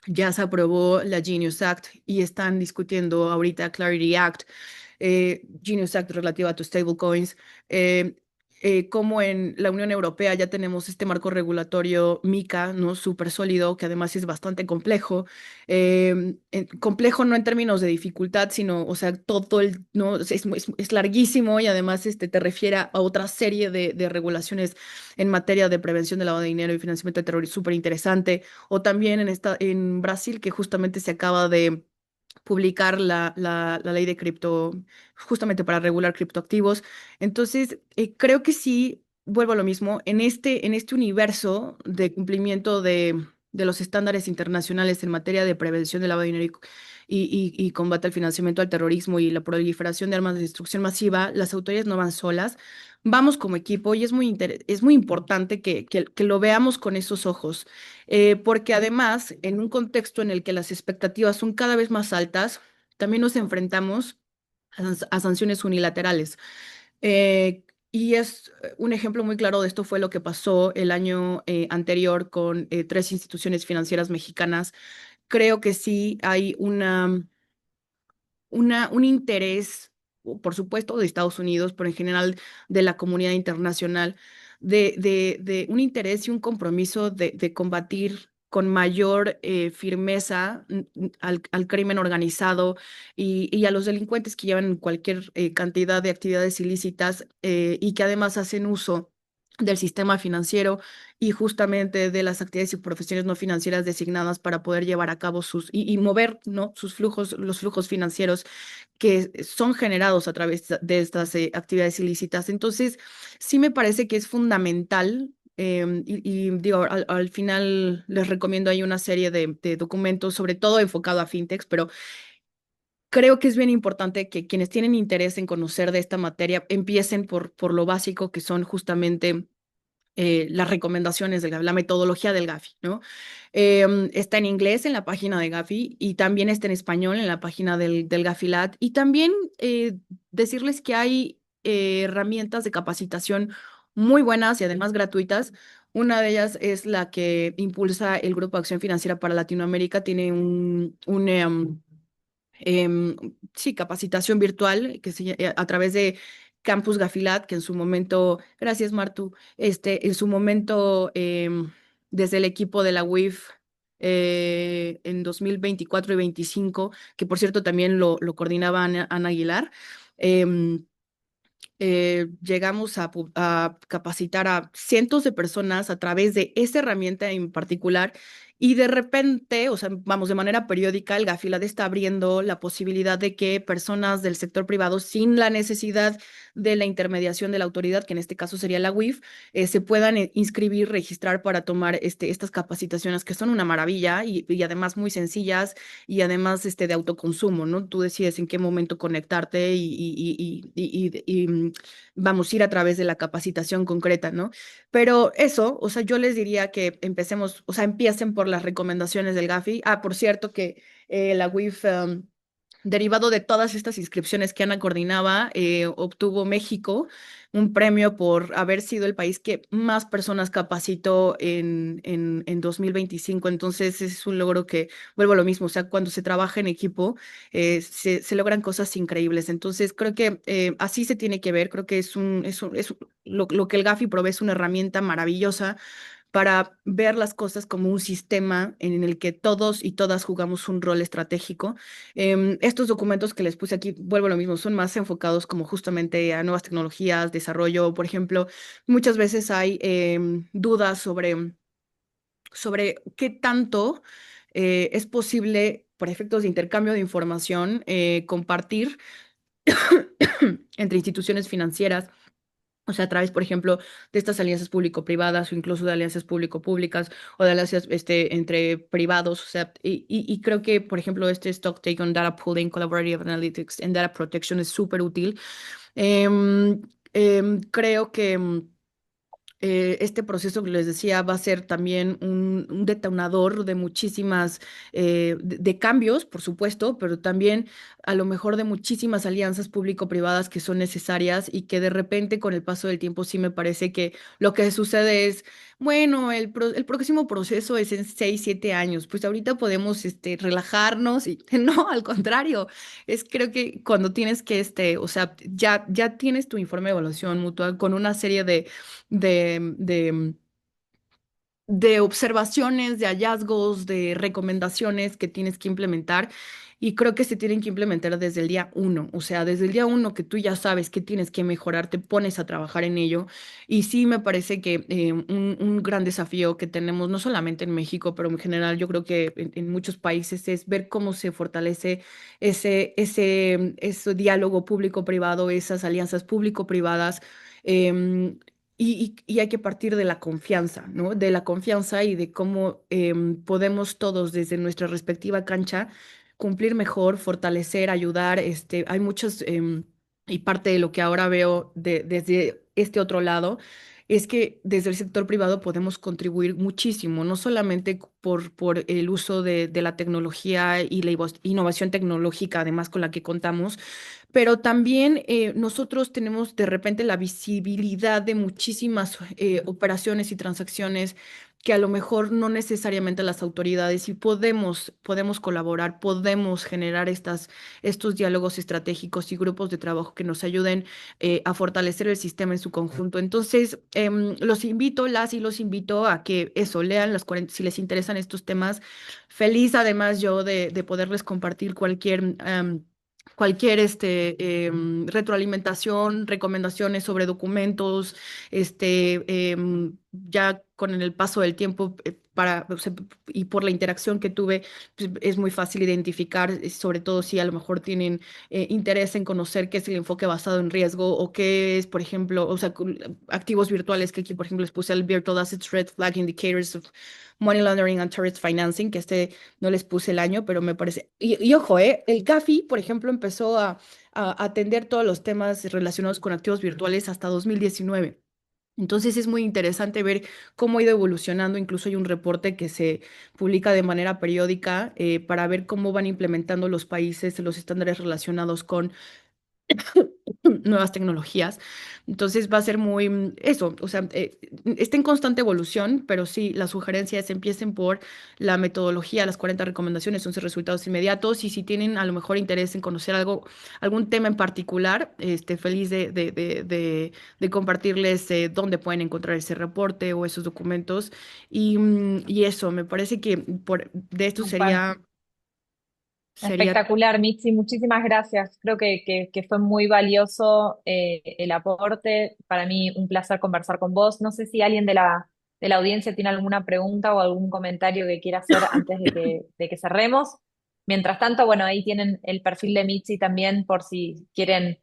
ya se aprobó la Genius Act y están discutiendo ahorita Clarity Act, Genius Act relativa a tus stablecoins. eh, Como en la Unión Europea ya tenemos este marco regulatorio MiCA, ¿no? Súper sólido, que además es bastante complejo. Complejo no en términos de dificultad, sino, o sea, todo el, ¿no? Es larguísimo y además te refiere a otra serie de regulaciones en materia de prevención del lavado de dinero y financiamiento de terrorismo, súper interesante. O también en Brasil, que justamente se acaba de publicar la ley de cripto, justamente para regular criptoactivos. Entonces, creo que sí, vuelvo a lo mismo, en este universo de cumplimiento de los estándares internacionales en materia de prevención del lavado de dinero y combate al financiamiento al terrorismo y la proliferación de armas de destrucción masiva, las autoridades no van solas. Vamos como equipo y es muy importante que lo veamos con esos ojos, porque además, en un contexto en el que las expectativas son cada vez más altas, también nos enfrentamos a sanciones unilaterales. Y es un ejemplo muy claro de esto fue lo que pasó el año anterior con tres instituciones financieras mexicanas. Creo que sí hay un interés, por supuesto, de Estados Unidos, pero en general de la comunidad internacional, de un interés y un compromiso de combatir con mayor firmeza al crimen organizado y a los delincuentes que llevan cualquier cantidad de actividades ilícitas y que además hacen uso del sistema financiero y justamente de las actividades y profesiones no financieras designadas para poder llevar a cabo y mover, ¿no? sus flujos, los flujos financieros que son generados a través de estas actividades ilícitas. Entonces, sí me parece que es fundamental. Y digo, al final les recomiendo ahí una serie de documentos, sobre todo enfocado a fintechs, pero creo que es bien importante que quienes tienen interés en conocer de esta materia empiecen por lo básico, que son justamente las recomendaciones de la metodología del Gafi, ¿no? Está en inglés en la página de Gafi y también está en español en la página del Gafilat. Y también decirles que hay herramientas de capacitación muy buenas y además gratuitas. Una de ellas es la que impulsa el Grupo de Acción Financiera para Latinoamérica. Tiene sí, capacitación virtual a través de Campus Gafilat, que en su momento, gracias Martu, en su momento, desde el equipo de la UIF en 2024 y 25, que por cierto también lo coordinaba Ana Aguilar, em, llegamos a capacitar a cientos de personas a través de esa herramienta en particular. Y de repente, o sea, vamos, de manera periódica, el Gafilad está abriendo la posibilidad de que personas del sector privado, sin la necesidad de la intermediación de la autoridad, que en este caso sería la UIF, se puedan inscribir, registrar para tomar estas capacitaciones que son una maravilla y además muy sencillas y además de autoconsumo, ¿no? Tú decides en qué momento conectarte vamos a ir a través de la capacitación concreta, ¿no? Pero eso, o sea, yo les diría que empecemos, o sea, empiecen por las recomendaciones del Gafi. Ah, por cierto que la WIF, derivado de todas estas inscripciones que Ana coordinaba, obtuvo México un premio por haber sido el país que más personas capacitó en 2025. Entonces, es un logro que, vuelvo a lo mismo, o sea, cuando se trabaja en equipo, se logran cosas increíbles. Entonces, creo que así se tiene que ver. Creo que lo que el Gafi provee es una herramienta maravillosa para ver las cosas como un sistema en el que todos y todas jugamos un rol estratégico. Estos documentos que les puse aquí, vuelvo a lo mismo, son más enfocados como justamente a nuevas tecnologías, desarrollo. Por ejemplo, muchas veces hay dudas sobre qué tanto es posible, por efectos de intercambio de información, compartir entre instituciones financieras, o sea, a través, por ejemplo, de estas alianzas público-privadas o incluso de alianzas público-públicas o de alianzas entre privados. O sea, y creo que, por ejemplo, este Stock Take on Data Pooling, Collaborative Analytics and Data Protection es súper útil. Em, creo que este proceso que les decía va a ser también un detonador de muchísimas, de cambios, por supuesto, pero también a lo mejor de muchísimas alianzas público-privadas que son necesarias y que de repente con el paso del tiempo sí me parece que lo que sucede es, bueno, el próximo proceso es en 6, 7 años, pues ahorita podemos relajarnos y no, al contrario, es creo que cuando tienes que, o sea, ya tienes tu informe de evaluación mutua con una serie de, de, de observaciones, de hallazgos, de recomendaciones que tienes que implementar. Y creo que se tienen que implementar desde el día uno. O sea, desde el día uno que tú ya sabes que tienes que mejorar, te pones a trabajar en ello. Y sí me parece que un gran desafío que tenemos, no solamente en México, pero en general, yo creo que en muchos países es ver cómo se fortalece ese diálogo público-privado, esas alianzas público-privadas. Y hay que partir de la confianza, ¿no? De la confianza y de cómo podemos todos desde nuestra respectiva cancha cumplir mejor, fortalecer, ayudar. Hay muchos, y parte de lo que ahora veo desde este otro lado es que desde el sector privado podemos contribuir muchísimo, no solamente por el uso de la tecnología y la innovación tecnológica, además con la que contamos, pero también nosotros tenemos de repente la visibilidad de muchísimas operaciones y transacciones que a lo mejor no necesariamente las autoridades y podemos colaborar, podemos generar estos diálogos estratégicos y grupos de trabajo que nos ayuden a fortalecer el sistema en su conjunto. Entonces, los invito a que eso, lean si les interesan estos temas. Feliz además yo de poderles compartir cualquier retroalimentación, recomendaciones sobre documentos, ya con el paso del tiempo o sea, y por la interacción que tuve, pues, es muy fácil identificar, sobre todo si a lo mejor tienen interés en conocer qué es el enfoque basado en riesgo o qué es, por ejemplo, o sea, activos virtuales, que aquí, por ejemplo, les puse el Virtual Assets Red Flag Indicators of Money Laundering and Terrorist Financing, que no les puse el año, pero me parece. Y ojo, el Gafi, por ejemplo, empezó a atender todos los temas relacionados con activos virtuales hasta 2019. Entonces es muy interesante ver cómo ha ido evolucionando. Incluso hay un reporte que se publica de manera periódica para ver cómo van implementando los países los estándares relacionados con nuevas tecnologías. Entonces va a ser muy eso, o sea, está en constante evolución, pero sí, la sugerencia es empiecen por la metodología, las 40 recomendaciones, 11 resultados inmediatos, y si tienen a lo mejor interés en conocer algún tema en particular, feliz de compartirles dónde pueden encontrar ese reporte o esos documentos. Y eso, me parece que de esto Súper. sería... Sería... Espectacular, Mitzi, muchísimas gracias. Creo que fue muy valioso el aporte. Para mí, un placer conversar con vos. No sé si alguien de la audiencia tiene alguna pregunta o algún comentario que quiera hacer antes de que cerremos. Mientras tanto, bueno, ahí tienen el perfil de Mitzi también por si quieren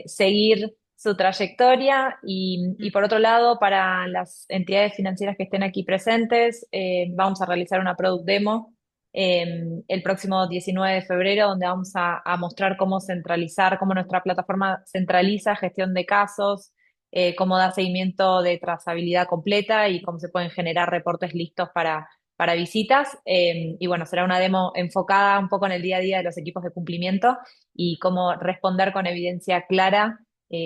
seguir su trayectoria. Y por otro lado, para las entidades financieras que estén aquí presentes, vamos a realizar una product demo el próximo 19 de febrero, donde vamos a mostrar cómo centralizar, cómo nuestra plataforma centraliza gestión de casos, cómo da seguimiento de trazabilidad completa y cómo se pueden generar reportes listos para visitas. Y bueno, será una demo enfocada un poco en el día a día de los equipos de cumplimiento y cómo responder con evidencia clara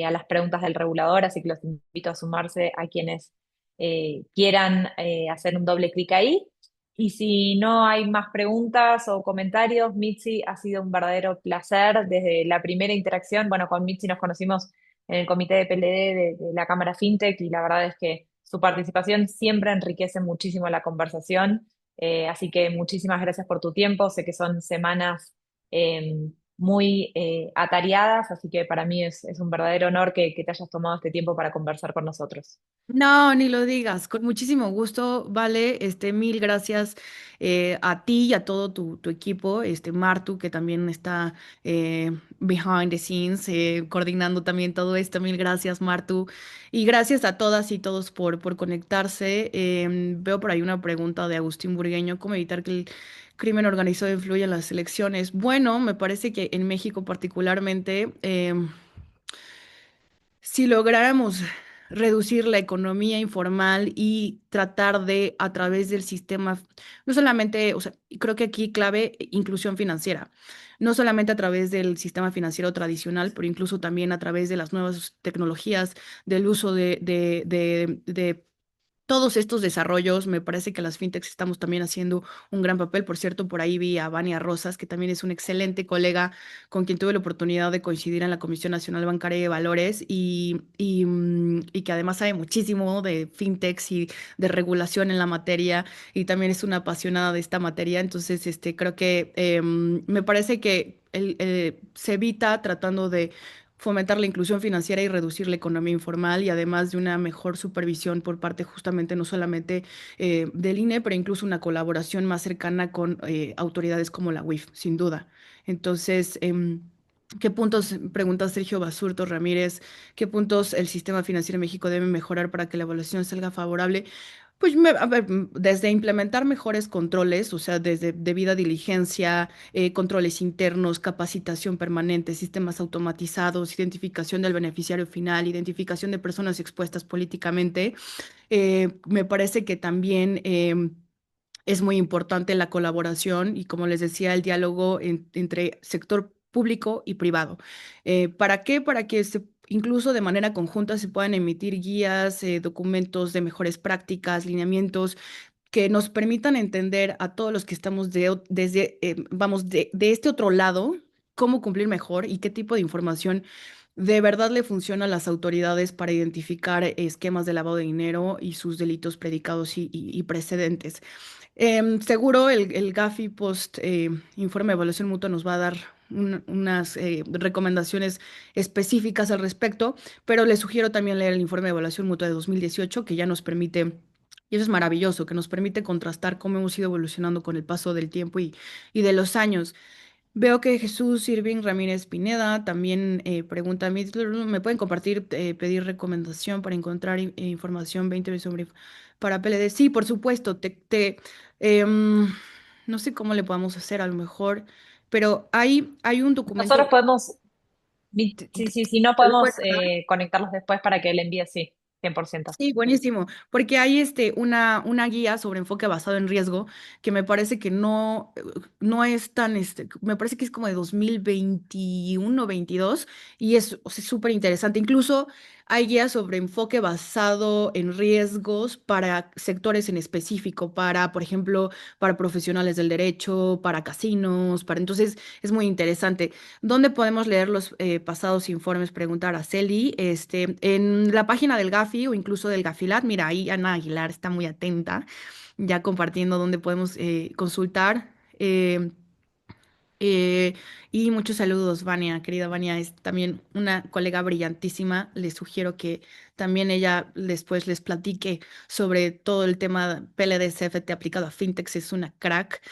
a las preguntas del regulador, así que los invito a sumarse a quienes quieran hacer un doble clic ahí. Y si no hay más preguntas o comentarios, Mitzi, ha sido un verdadero placer desde la primera interacción. Bueno, con Mitzi nos conocimos en el comité de PLD de la Cámara FinTech y la verdad es que su participación siempre enriquece muchísimo la conversación. Así que muchísimas gracias por tu tiempo. Sé que son semanas muy atareadas, así que para mí es un verdadero honor que te hayas tomado este tiempo para conversar con nosotros. No, ni lo digas, con muchísimo gusto, vale, mil gracias a ti y a todo tu equipo, Martu, que también está behind the scenes, coordinando también todo esto, mil gracias, Martu, y gracias a todas y todos por conectarse. Veo por ahí una pregunta de Agustín Burgueño, ¿cómo evitar que el crimen organizado influya en las elecciones? Bueno, me parece que en México particularmente, si lográramos reducir la economía informal y tratar de, a través del sistema, no solamente, o sea, creo que aquí clave inclusión financiera, no solamente a través del sistema financiero tradicional, pero incluso también a través de las nuevas tecnologías, del uso de todos estos desarrollos. Me parece que las fintechs estamos también haciendo un gran papel. Por cierto, por ahí vi a Vania Rosas, que también es un excelente colega con quien tuve la oportunidad de coincidir en la Comisión Nacional Bancaria y de Valores y que además sabe muchísimo de fintechs y de regulación en la materia y también es una apasionada de esta materia. Entonces, creo que me parece que se evita tratando de fomentar la inclusión financiera y reducir la economía informal y además de una mejor supervisión por parte justamente no solamente del INE, pero incluso una colaboración más cercana con autoridades como la UIF, sin duda. Entonces, ¿qué puntos, pregunta Sergio Basurto Ramírez, qué puntos el sistema financiero en México debe mejorar para que la evaluación salga favorable? Pues a ver, desde implementar mejores controles, o sea, desde debida diligencia, controles internos, capacitación permanente, sistemas automatizados, identificación del beneficiario final, identificación de personas expuestas políticamente. Me parece que también es muy importante la colaboración y, como les decía, el diálogo entre sector público y privado. ¿Para qué? Para que incluso de manera conjunta se puedan emitir guías, documentos de mejores prácticas, lineamientos que nos permitan entender a todos los que estamos desde, vamos, de este otro lado, cómo cumplir mejor y qué tipo de información de verdad le funciona a las autoridades para identificar esquemas de lavado de dinero y sus delitos predicados y precedentes. Seguro el GAFI post informe de evaluación mutua nos va a dar unas recomendaciones específicas al respecto, pero les sugiero también leer el informe de evaluación mutua de 2018 que ya nos permite, y eso es maravilloso, que nos permite contrastar cómo hemos ido evolucionando con el paso del tiempo y de los años. Veo que Jesús Irving Ramírez Pineda también pregunta, ¿me pueden compartir, pedir recomendación para encontrar información 20 sobre para PLD? Sí, por supuesto, em, no sé cómo le podamos hacer a lo mejor, pero hay un documento, Nosotros podemos, si no ¿te lo podemos puedes dar? conectarlos después para que le envíe, sí, 100%. Sí, buenísimo, porque hay una guía sobre enfoque basado en riesgo que me parece que no es tan, me parece que es como de 2021 22 y es, o sea, súper interesante. Incluso hay guías sobre enfoque basado en riesgos para sectores en específico, para, por ejemplo, para profesionales del derecho, para casinos, entonces es muy interesante. ¿Dónde podemos leer los pasados informes? Preguntar a Celi, en la página del Gafi o incluso del Gafilat. Mira, ahí Ana Aguilar está muy atenta, ya compartiendo dónde podemos consultar. Eh, y muchos saludos, Vania, querida Vania, es también una colega brillantísima. Les sugiero que también ella después les platique sobre todo el tema PLD-CFT aplicado a fintechs, es una crack.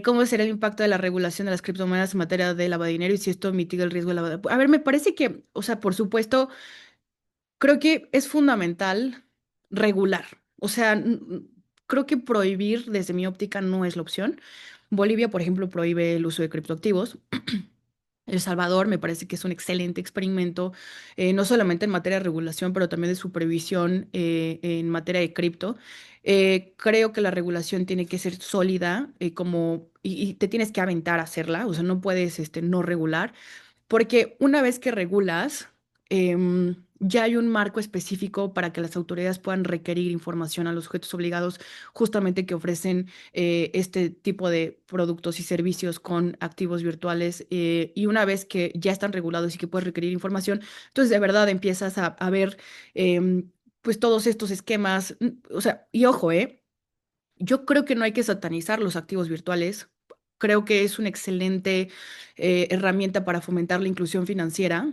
¿Cómo será el impacto de la regulación de las criptomonedas en materia de lavado de dinero y si esto mitiga el riesgo de lavado? A ver, me parece que, o sea, por supuesto, creo que es fundamental regular. O sea, creo que prohibir desde mi óptica no es la opción. Bolivia, por ejemplo, prohíbe el uso de criptoactivos. El Salvador me parece que es un excelente experimento, no solamente en materia de regulación, pero también de supervisión en materia de cripto. Creo que la regulación tiene que ser sólida, y te tienes que aventar a hacerla, o sea, no puedes no regular. Porque una vez que regulas, ya hay un marco específico para que las autoridades puedan requerir información a los sujetos obligados justamente que ofrecen este tipo de productos y servicios con activos virtuales. Y una vez que ya están regulados y que puedes requerir información, entonces de verdad empiezas a ver pues todos estos esquemas. O sea, y ojo, yo creo que no hay que satanizar los activos virtuales. Creo que es una excelente herramienta para fomentar la inclusión financiera.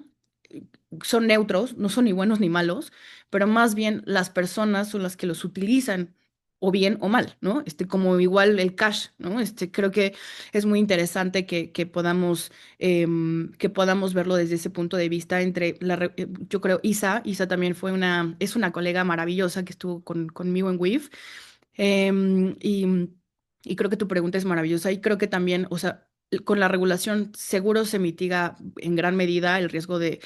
Son neutros, no son ni buenos ni malos, pero más bien las personas son las que los utilizan o bien o mal, ¿no? Como igual el cash, ¿no? Creo que es muy interesante que podamos verlo desde ese punto de vista yo creo Isa también es una colega maravillosa que estuvo conmigo en WIF. Em, y, y creo que tu pregunta es maravillosa y creo que también, o sea, con la regulación seguro se mitiga en gran medida el riesgo de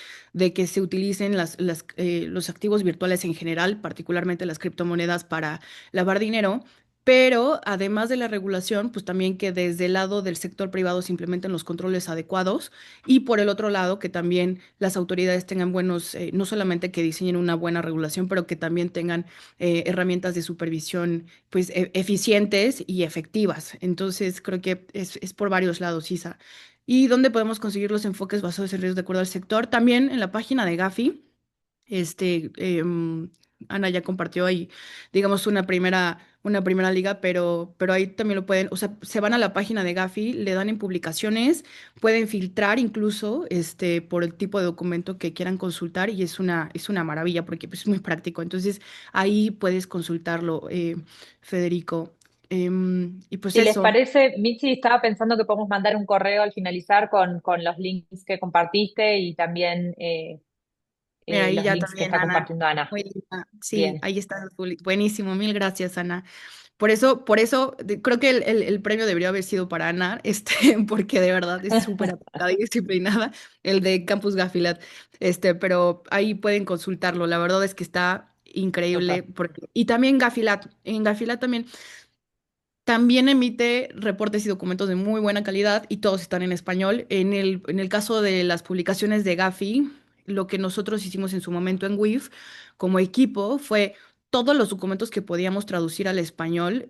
que se utilicen los activos virtuales en general, particularmente las criptomonedas, para lavar dinero. Pero además de la regulación, pues también que desde el lado del sector privado se implementen los controles adecuados y por el otro lado que también las autoridades tengan no solamente que diseñen una buena regulación, pero que también tengan herramientas de supervisión pues eficientes y efectivas. Entonces, creo que es por varios lados, Isa. ¿Y dónde podemos conseguir los enfoques basados en riesgos de acuerdo al sector? También en la página de Gafi. Este, em, Ana ya compartió ahí, digamos, una primera liga, pero ahí también lo pueden, o sea, se van a la página de Gafi, le dan en publicaciones, pueden filtrar incluso por el tipo de documento que quieran consultar y es una maravilla porque pues, es muy práctico. Entonces, ahí puedes consultarlo, Federico. Y pues Si les eso. parece, Mitzi, estaba pensando que podemos mandar un correo al finalizar con los links que compartiste y también Mira, ahí los ya links que también, está Ana. compartiendo Ana. Muy linda. Sí, Bien, ahí está. Buenísimo, mil gracias, Ana. Por eso creo que el premio debería haber sido para Ana, porque de verdad es súper aplicada y disciplinada, el de Campus Gafilat. Pero ahí pueden consultarlo. La verdad es que está increíble. súper. Y también Gafilat, en Gafilat también emite reportes y documentos de muy buena calidad y todos están en español. En el caso de las publicaciones de Gafi, lo que nosotros hicimos en su momento en WIF como equipo fue todos los documentos que podíamos traducir al español,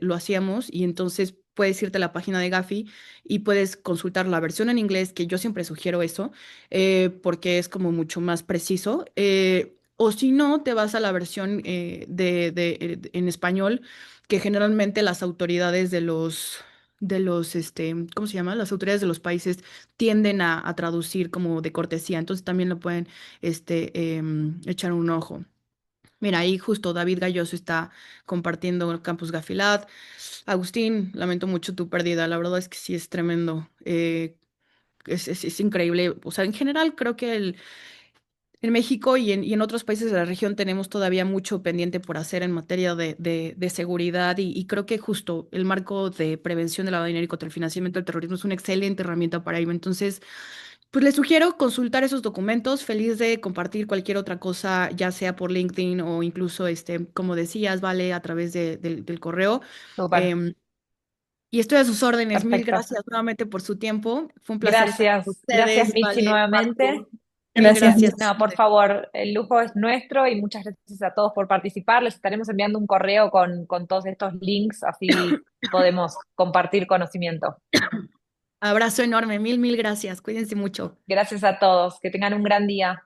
lo hacíamos y entonces puedes irte a la página de Gafi y puedes consultar la versión en inglés, que yo siempre sugiero eso, porque es como mucho más preciso. O si no, te vas a la versión en español que generalmente las autoridades ¿cómo se llama? Las autoridades de los países tienden a traducir como de cortesía, entonces también lo pueden, echar un ojo. Mira, ahí justo David Galloso está compartiendo el Campus Gafilat. Agustín, lamento mucho tu pérdida, la verdad es que sí es tremendo. Es increíble. O sea, en general creo que en México y en otros países de la región tenemos todavía mucho pendiente por hacer en materia de seguridad y creo que justo el marco de prevención de lavado de dinero y contra el financiamiento del terrorismo es una excelente herramienta para ello. Entonces, pues les sugiero consultar esos documentos, feliz de compartir cualquier otra cosa, ya sea por LinkedIn o incluso, como decías, vale, a través del correo. Súper, Em, y estoy a sus órdenes. Mil perfecto. gracias nuevamente por su tiempo. Fue un placer estar con Gracias, gracias ustedes, Mitzi vale, nuevamente. Marco. Mil gracias. No, por favor, el lujo es nuestro y muchas gracias a todos por participar. Les estaremos enviando un correo con todos estos links, así podemos compartir conocimiento. Abrazo enorme, mil gracias. Cuídense mucho. Gracias a todos, que tengan un gran día.